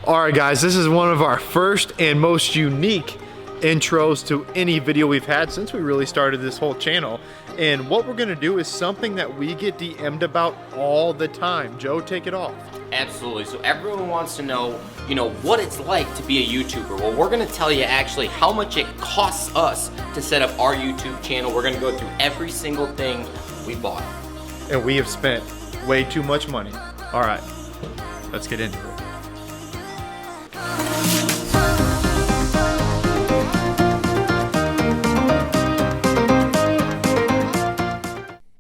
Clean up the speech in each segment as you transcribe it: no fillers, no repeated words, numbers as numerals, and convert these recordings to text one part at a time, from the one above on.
Alright guys, this is one of our first and most unique intros to any video we've had since we really started this whole channel. And what we're going to do is something that we get DM'd about all the time. Joe, take it off. Absolutely. So everyone wants to know, what it's like to be a YouTuber. Well, we're going to tell you actually how much it costs us to set up our YouTube channel. We're going to go through every single thing we bought. And we have spent way too much money. Alright, let's get into it.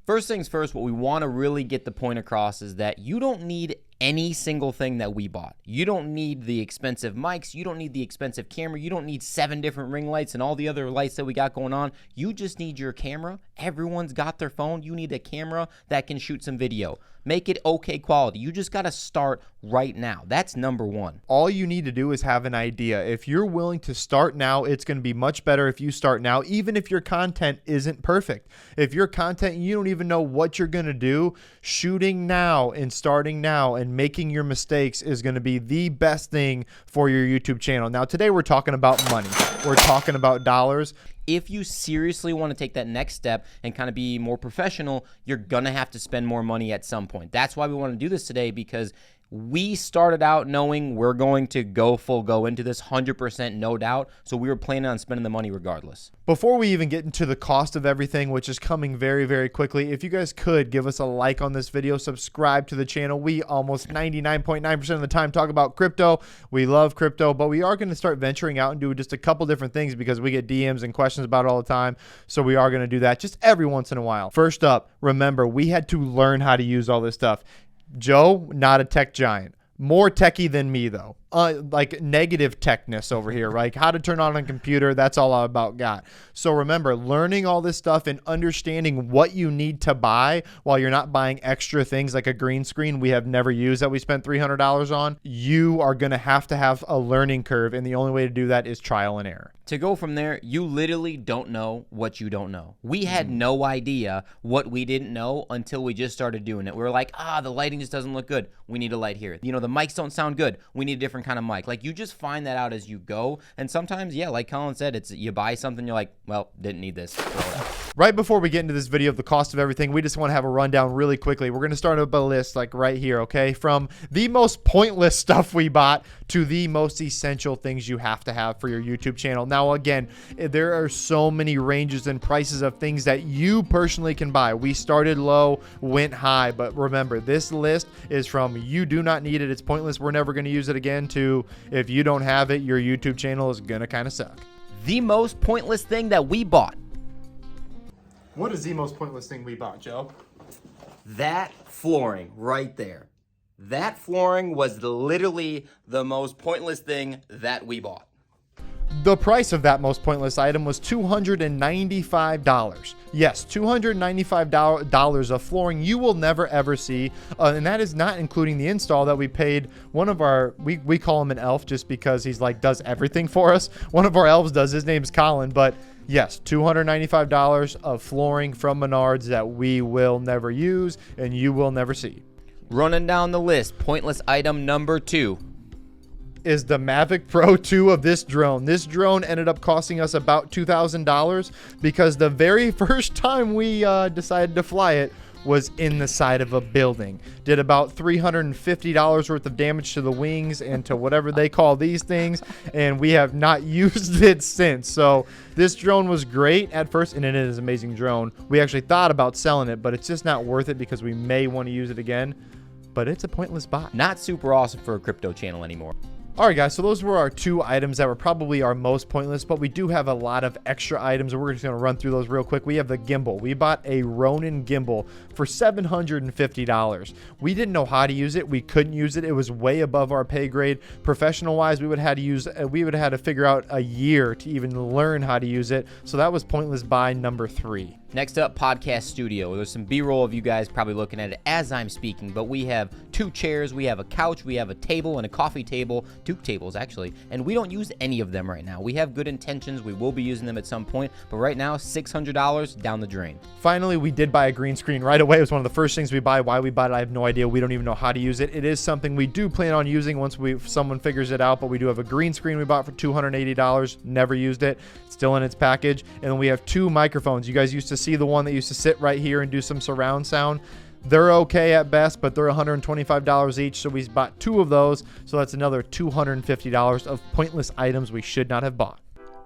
First things first, what we want to really get the point across is that you don't need any single thing that we bought. You don't need the expensive mics. You don't need the expensive camera. You don't need 7 different ring lights and all the other lights that we got going on. You just need your camera. Everyone's got their phone. You need a camera that can shoot some video. Make it okay quality. You just got to start right now. That's number one. All you need to do is have an idea. If you're willing to start now, it's going to be much better if you start now, even if your content isn't perfect. If your content, you don't even know what you're going to do, shooting now and starting now and making your mistakes is going to be the best thing for your YouTube channel. Now, today we're talking about money. We're talking about dollars. If you seriously want to take that next step and kind of be more professional, you're going to have to spend more money at some point. That's why we want to do this today, because we started out knowing we're going to go full go into this 100%, no doubt. So we were planning on spending the money regardless. Before we even get into the cost of everything, which is coming very, very quickly, if you guys could give us a like on this video, subscribe to the channel. We almost 99.9% of the time talk about crypto. We love crypto, but we are going to start venturing out and do just a couple different things because we get DMs and questions about it all the time. So we are going to do that just every once in a while. First up, remember, we had to learn how to use all this stuff. Joe, not a tech giant. More techie than me, though. Like negative techness over here, right? How to turn on a computer, that's all I about got. So remember, learning all this stuff and understanding what you need to buy while you're not buying extra things like a green screen we have never used that we spent $300 on, you are going to have a learning curve, and the only way to do that is trial and error. To go from there, you literally don't know what you don't know. We had no idea what we didn't know until we just started doing it. We were like, the lighting just doesn't look good. We need a light here. The mics don't sound good. We need a different kind of mic. Like, you just find that out as you go. And sometimes, yeah, like Colin said, it's you buy something, you're like, well, didn't need this. Throw it out. Right before we get into this video of the cost of everything, we just want to have a rundown really quickly. We're going to start up a list like right here, okay? From the most pointless stuff we bought to the most essential things you have to have for your YouTube channel. Now, again, there are so many ranges and prices of things that you personally can buy. We started low, went high, but remember, this list is from you do not need it, it's pointless, we're never going to use it again, to if you don't have it, your YouTube channel is going to kind of suck. The most pointless thing that we bought. What is the most pointless thing we bought, Joe? That flooring right there. That flooring was literally the most pointless thing that we bought. The price of that most pointless item was $295. Yes, $295 of flooring you will never ever see, and that is not including the install that we paid one of our, we call him an elf just because he's like does everything for us. One of our elves does, his name's Colin, but yes, $295 of flooring from Menards that we will never use and you will never see. Running down the list, pointless item number 2 is the Mavic Pro 2 of this drone. This drone ended up costing us about $2,000 because the very first time we decided to fly it was in the side of a building. Did about $350 worth of damage to the wings and to whatever they call these things, and we have not used it since. So this drone was great at first, and it is an amazing drone. We actually thought about selling it, but it's just not worth it because we may want to use it again. But it's a pointless buy. Not super awesome for a crypto channel anymore. All right, guys, so those were our 2 items that were probably our most pointless, but we do have a lot of extra items, and we're just going to run through those real quick. We have the gimbal. We bought a Ronin gimbal for $750. We didn't know how to use it. We couldn't use it. It was way above our pay grade. Professional-wise, we would have had to figure out a year to even learn how to use it, so that was pointless buy number 3. Next up, podcast studio. There's some B-roll of you guys probably looking at it as I'm speaking, but we have 2 chairs, we have a couch, we have a table and a coffee table tables actually, and we don't use any of them right now. We have good intentions. We will be using them at some point, but right now, $600 down the drain. Finally, we did buy a green screen right away. It was one of the first things we buy. Why we bought it, I have no idea. We don't even know how to use it. It is something we do plan on using once someone figures it out, but we do have a green screen we bought for $280. Never used it. It's still in its package. And then we have 2 microphones. You guys used to see the one that used to sit right here and do some surround sound. They're okay at best, but they're $125 each. So we bought 2 of those. So that's another $250 of pointless items we should not have bought.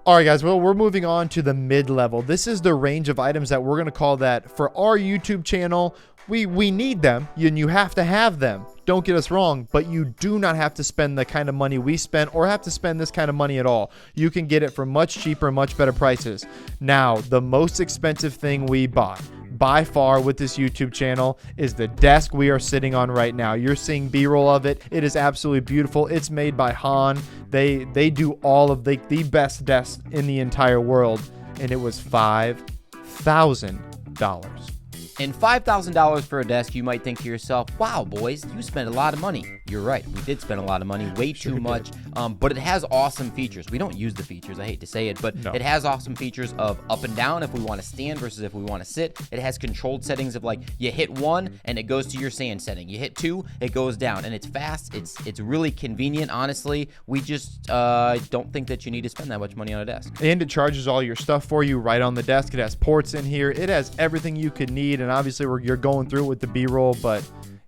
All right, guys, well, we're moving on to the mid-level. This is the range of items that we're going to call that for our YouTube channel. We need them, and you have to have them. Don't get us wrong, but you do not have to spend the kind of money we spent or have to spend this kind of money at all. You can get it for much cheaper, much better prices. Now, the most expensive thing we bought by far with this YouTube channel is the desk we are sitting on right now. You're seeing B-roll of it. It is absolutely beautiful. It's made by Han. They do all of the best desks in the entire world, and it was $5,000. And $5,000 for a desk, you might think to yourself, wow, boys, you spent a lot of money. You're right. We did spend a lot of money, way too much. But it has awesome features. We don't use the features. I hate to say it, but it has awesome features of up and down if we want to stand versus if we want to sit. It has controlled settings of like you hit 1 and it goes to your stand setting. You hit 2, it goes down, and it's fast. It's really convenient. Honestly, we just don't think that you need to spend that much money on a desk. And it charges all your stuff for you right on the desk. It has ports in here. It has everything you could need. And obviously you're going through it with the B-roll, but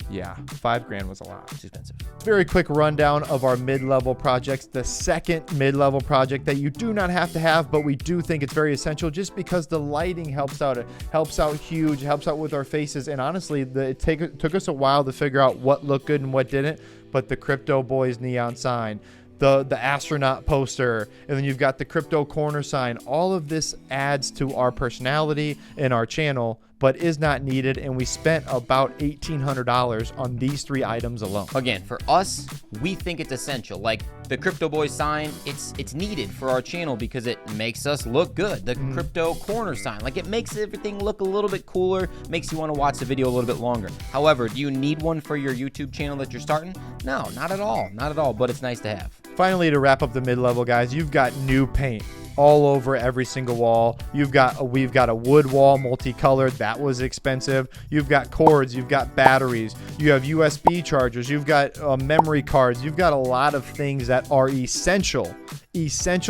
yeah, $5,000 was a lot. It's expensive. Very quick rundown of our mid-level projects. The second mid-level project that you do not have to have, but we do think it's very essential just because the lighting helps out. It helps out huge. It helps out with our faces. And honestly, it took us a while to figure out what looked good and what didn't, but the Crypto Boys neon sign, the astronaut poster, and then you've got the crypto corner sign. All of this adds to our personality and our channel, but is not needed, and we spent about $1,800 on these 3 items alone. Again, for us, we think it's essential. Like the Crypto Boy sign, it's needed for our channel because it makes us look good. The crypto corner sign, like it makes everything look a little bit cooler, makes you want to watch the video a little bit longer. However, do you need one for your YouTube channel that you're starting? No, not at all. Not at all, but it's nice to have. Finally, to wrap up the mid-level, guys, you've got new paint all over every single wall. We've got a wood wall, multicolored. That was expensive. You've got cords. You've got batteries. You have USB chargers. You've got memory cards. You've got a lot of things that are essential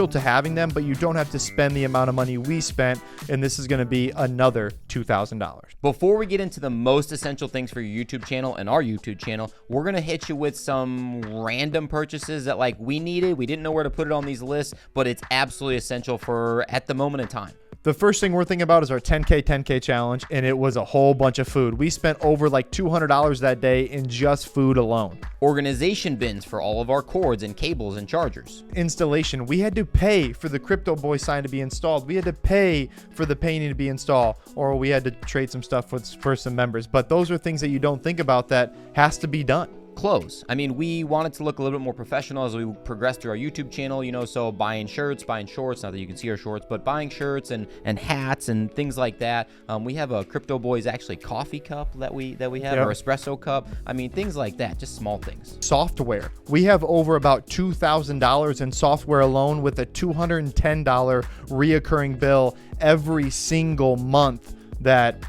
to having them, but you don't have to spend the amount of money we spent, and this is going to be another $2,000. Before we get into the most essential things for your YouTube channel and our YouTube channel, we're going to hit you with some random purchases that like we needed. We didn't know where to put it on these lists, but it's absolutely essential for at the moment in time. The first thing we're thinking about is our 10K challenge, and it was a whole bunch of food. We spent over like $200 that day in just food alone. Organization bins for all of our cords and cables and chargers. Installation. We had to pay for the Crypto Boy sign to be installed. We had to pay for the painting to be installed, or we had to trade some stuff for some members. But those are things that you don't think about that has to be done. Clothes. I mean, we wanted to look a little bit more professional as we progressed through our YouTube channel, you know, so buying shirts, buying shorts, not that you can see our shorts, but buying shirts and hats and things like that. We have a Crypto Boys actually coffee cup that we have, or espresso cup. I mean, things like that, just small things. Software. We have over about $2,000 in software alone with a $210 reoccurring bill every single month that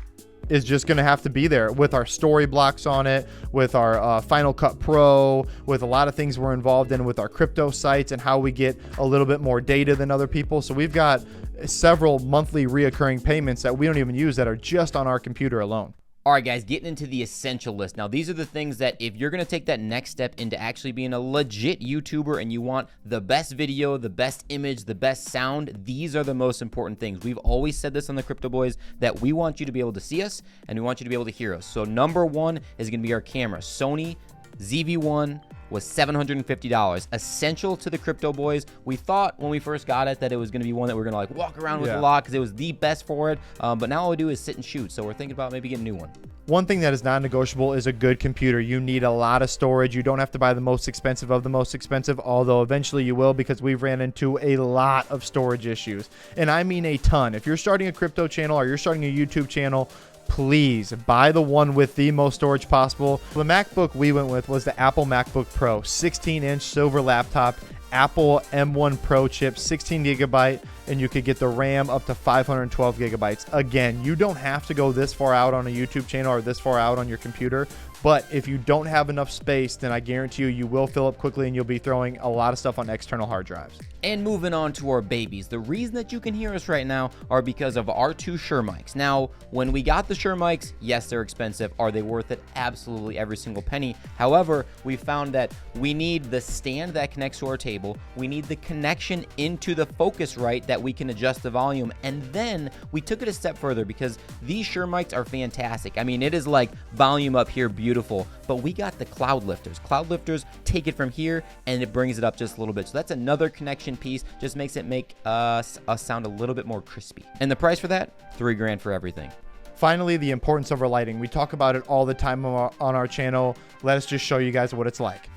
is just going to have to be there with our story blocks on it, with our Final Cut Pro, with a lot of things we're involved in with our crypto sites and how we get a little bit more data than other people. So we've got several monthly reoccurring payments that we don't even use that are just on our computer alone. All right, guys, getting into the essential list. Now, these are the things that if you're going to take that next step into actually being a legit YouTuber and you want the best video, the best image, the best sound, these are the most important things. We've always said this on the Crypto Boys that we want you to be able to see us and we want you to be able to hear us. So number 1 is going to be our camera. Sony ZV-1 was $750. Essential to the Crypto Boys. We thought when we first got it that it was going to be one that we're going to like walk around with a lot because it was the best for it. But now all we do is sit and shoot. So we're thinking about maybe getting a new one. One thing that is non-negotiable is a good computer. You need a lot of storage. You don't have to buy the most expensive of the most expensive, although eventually you will because we've ran into a lot of storage issues. And I mean a ton. If you're starting a crypto channel or you're starting a YouTube channel, please buy the one with the most storage possible. The MacBook we went with was the Apple MacBook Pro, 16-inch silver laptop, Apple M1 Pro chip, 16 gigabyte, and you could get the RAM up to 512 gigabytes. Again, you don't have to go this far out on a YouTube channel or this far out on your computer, but if you don't have enough space, then I guarantee you, you will fill up quickly and you'll be throwing a lot of stuff on external hard drives. And moving on to our babies. The reason that you can hear us right now are because of our two Shure mics. Now, when we got the Shure mics, yes, they're expensive. Are they worth it? Absolutely, every single penny. However, we found that we need the stand that connects to our table. We need the connection into the Focusrite that we can adjust the volume. And then we took it a step further because these Shure mics are fantastic. I mean, it is like volume up here, beautiful. But we got the cloud lifters. Cloud lifters take it from here and it brings it up just a little bit. So that's another connection piece, just makes it make us sound a little bit more crispy. And the price for that, $3,000 for everything. Finally, the importance of our lighting. We talk about it all the time on our channel. Let us just show you guys what it's like.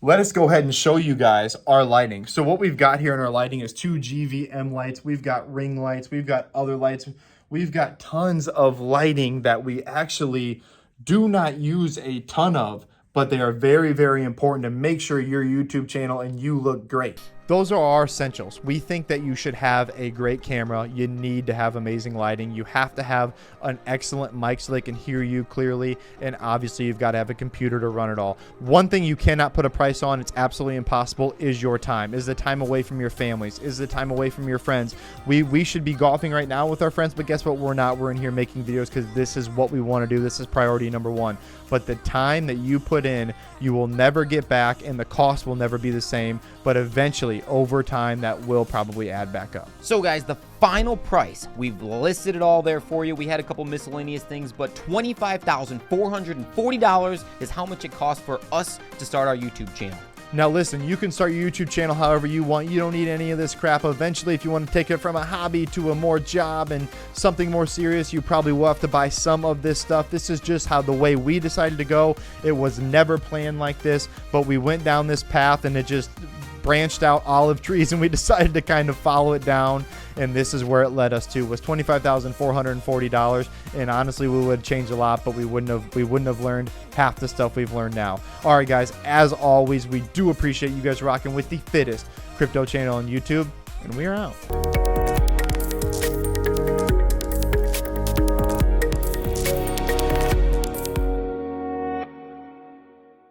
Let us go ahead and show you guys our lighting. So what we've got here in our lighting is 2 GVM lights. We've got ring lights. We've got other lights. We've got tons of lighting that we actually do not use a ton of, but they are very, very important to make sure your YouTube channel and you look great. Those are our essentials. We think that you should have a great camera. You need to have amazing lighting. You have to have an excellent mic so they can hear you clearly. And obviously you've got to have a computer to run it all. One thing you cannot put a price on, it's absolutely impossible, is your time. Is the time away from your families? Is the time away from your friends? We should be golfing right now with our friends, but guess what? We're not. We're in here making videos because this is what we want to do. This is priority number one. But the time that you put in, you will never get back, and the cost will never be the same. But eventually, over time, that will probably add back up. So guys, the final price, we've listed it all there for you. We had a couple miscellaneous things, but $25,440 is how much it costs for us to start our YouTube channel. Now listen, you can start your YouTube channel however you want. You don't need any of this crap. Eventually, if you want to take it from a hobby to a more job and something more serious, you probably will have to buy some of this stuff. This is just how the way we decided to go. It was never planned like this, but we went down this path and it just branched out olive trees and we decided to kind of follow it down, and this is where it led us to, was $25,440. And honestly, we would have changed a lot, but we wouldn't have learned half the stuff we've learned now. All right guys, as always, we do appreciate you guys rocking with the fittest crypto channel on YouTube, and we are out.